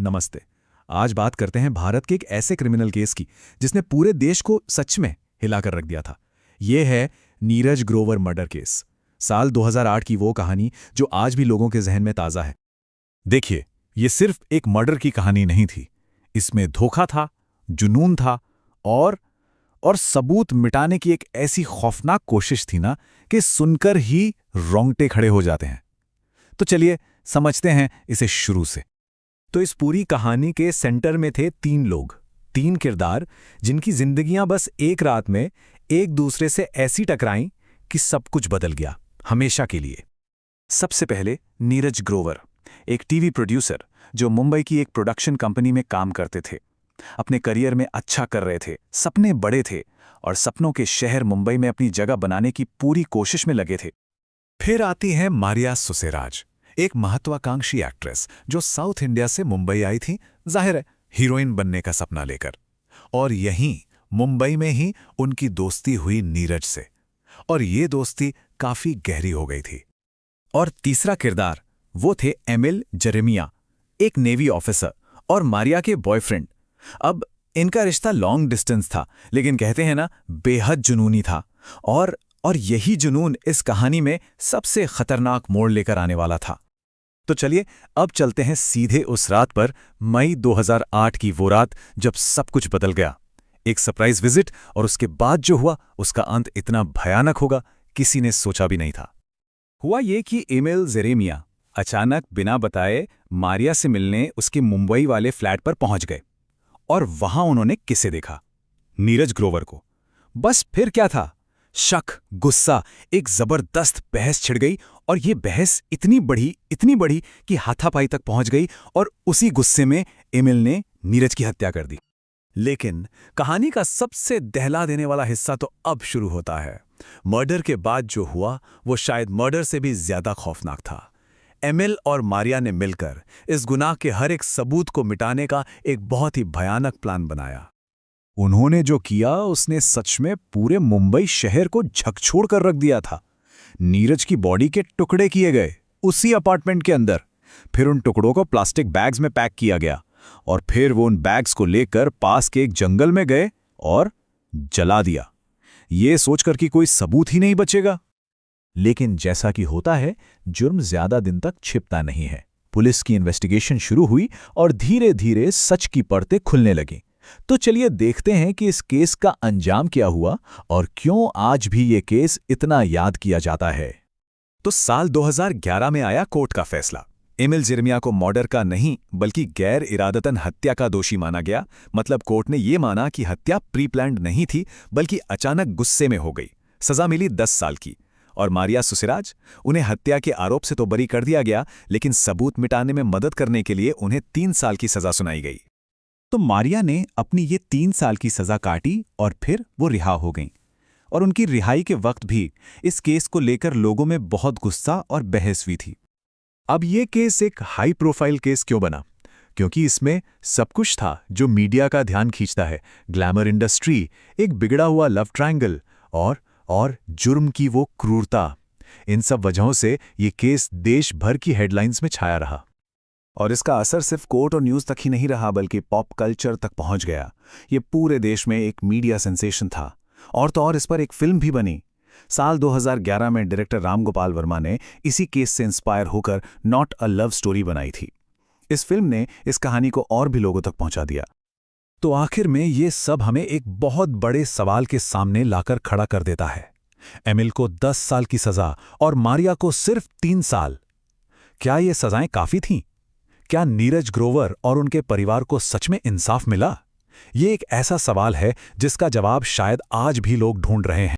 नमस्ते। आज बात करते हैं भारत के एक ऐसे क्रिमिनल केस की जिसने पूरे देश को सच में हिलाकर रख दिया था। ये है नीरज ग्रोवर मर्डर केस। साल 2008 की वो कहानी जो आज भी लोगों के जहन में ताज़ा है। देखिए, ये सिर्फ एक मर्डर की कहानी नहीं थी। इसमें धोखा था, जुनून था और सबूत मिटाने की एक ऐसी खौफनाक कोशिश थी ना कि सुनकर ही रोंगटे खड़े हो जाते हैं। तो चलिए समझते हैं इसे शुरू से। तो इस पूरी कहानी के सेंटर में थे 3 लोग, 3 किरदार जिनकी जिंदगियां बस एक रात में एक दूसरे से ऐसी टकराईं कि सब कुछ बदल गया, हमेशा के लिए। सबसे पहले नीरज ग्रोवर, एक टीवी प्रोड्यूसर जो मुंबई की एक प्रोडक्शन कंपनी में काम करते थे। अपने करियर में अच्छा कर रहे थे, सपने बड़े थे और सपनों के शहर मुंबई में अपनी जगह बनाने की पूरी कोशिश में लगे थे। फिर आती है मारिया सुसेराज, एक महत्वाकांक्षी एक्ट्रेस जो साउथ इंडिया से मुंबई आई थी, जाहिर है हीरोइन बनने का सपना लेकर। और यहीं मुंबई में ही उनकी दोस्ती हुई नीरज से, और ये दोस्ती काफी गहरी हो गई थी। और तीसरा किरदार वो थे एमिल जेरेमिया, एक नेवी ऑफिसर और मारिया के बॉयफ्रेंड। अब इनका रिश्ता लॉन्ग डिस्टेंस था, लेकिन कहते हैं ना, बेहद जुनूनी था। और यही जुनून इस कहानी में सबसे खतरनाक मोड़ लेकर आने वाला था। तो चलिए अब चलते हैं सीधे उस रात पर, मई 2008 की वो रात जब सब कुछ बदल गया। एक सरप्राइज विजिट, और उसके बाद जो हुआ उसका अंत इतना भयानक होगा किसी ने सोचा भी नहीं था। हुआ ये कि एमिल जेरेमिया अचानक बिना बताए मारिया से मिलने उसके मुंबई वाले फ्लैट पर पहुंच गए, और वहां उन्होंने किसे देखा? नीरज ग्रोवर को। बस फिर क्या था? शक, गुस्सा, एक जबरदस्त बहस छिड़ गई, और ये बहस इतनी बड़ी कि हाथापाई तक पहुंच गई, और उसी गुस्से में एमिल ने नीरज की हत्या कर दी। लेकिन कहानी का सबसे दहला देने वाला हिस्सा तो अब शुरू होता है। मर्डर के बाद जो हुआ वो शायद मर्डर से भी ज्यादा खौफनाक था। एमिल और मारिया ने मिलकर इस गुनाह के हर एक सबूत को मिटाने का एक बहुत ही भयानक प्लान बनाया। उन्होंने जो किया उसने सच में पूरे मुंबई शहर को झकझोर कर रख दिया था। नीरज की बॉडी के टुकड़े किए गए उसी अपार्टमेंट के अंदर। फिर उन टुकड़ों को प्लास्टिक बैग्स में पैक किया गया, और फिर वो उन बैग्स को लेकर पास के एक जंगल में गए और जला दिया, ये सोचकर कि कोई सबूत ही नहीं बचेगा। लेकिन जैसा कि होता है, जुर्म ज्यादा दिन तक छिपता नहीं है। पुलिस की इन्वेस्टिगेशन शुरू हुई और धीरे धीरे सच की परतें खुलने लगीं। तो चलिए देखते हैं कि इस केस का अंजाम क्या हुआ और क्यों आज भी ये केस इतना याद किया जाता है। तो साल 2011 में आया कोर्ट का फैसला। एमिल जेरेमिया को मर्डर का नहीं बल्कि गैर इरादतन हत्या का दोषी माना गया। मतलब कोर्ट ने यह माना कि हत्या प्री प्लान्ड नहीं थी, बल्कि अचानक गुस्से में हो गई। सजा मिली 10 साल की। और मारिया सुसेराज, उन्हें हत्या के आरोप से तो बरी कर दिया गया, लेकिन सबूत मिटाने में मदद करने के लिए उन्हें 3 साल की सजा सुनाई गई। तो मारिया ने अपनी ये 3 साल की सजा काटी और फिर वो रिहा हो गईं। और उनकी रिहाई के वक्त भी इस केस को लेकर लोगों में बहुत गुस्सा और बहस हुई थी। अब ये केस एक हाई प्रोफाइल केस क्यों बना? क्योंकि इसमें सब कुछ था जो मीडिया का ध्यान खींचता है। ग्लैमर इंडस्ट्री, एक बिगड़ा हुआ लव ट्रायंगल और जुर्म की वो क्रूरता। इन सब वजहों से ये केस देश भर की हेडलाइंस में छाया रहा। और इसका असर सिर्फ कोर्ट और न्यूज़ तक ही नहीं रहा, बल्कि पॉप कल्चर तक पहुंच गया। ये पूरे देश में एक मीडिया सेंसेशन था। और तो और इस पर एक फिल्म भी बनी। साल 2011 में डायरेक्टर राम गोपाल वर्मा ने इसी केस से इंस्पायर होकर नॉट अ लव स्टोरी बनाई थी। इस फिल्म ने इस कहानी को और भी लोगों तक पहुंचा दिया। तो आखिर में ये सब हमें एक बहुत बड़े सवाल के सामने लाकर खड़ा कर देता है। एमिल को 10 साल की सजा और मारिया को सिर्फ 3 साल। क्या ये सजाएं काफी थीं? क्या नीरज ग्रोवर और उनके परिवार को सच में इंसाफ मिला? ये एक ऐसा सवाल है जिसका जवाब शायद आज भी लोग ढूंढ रहे हैं।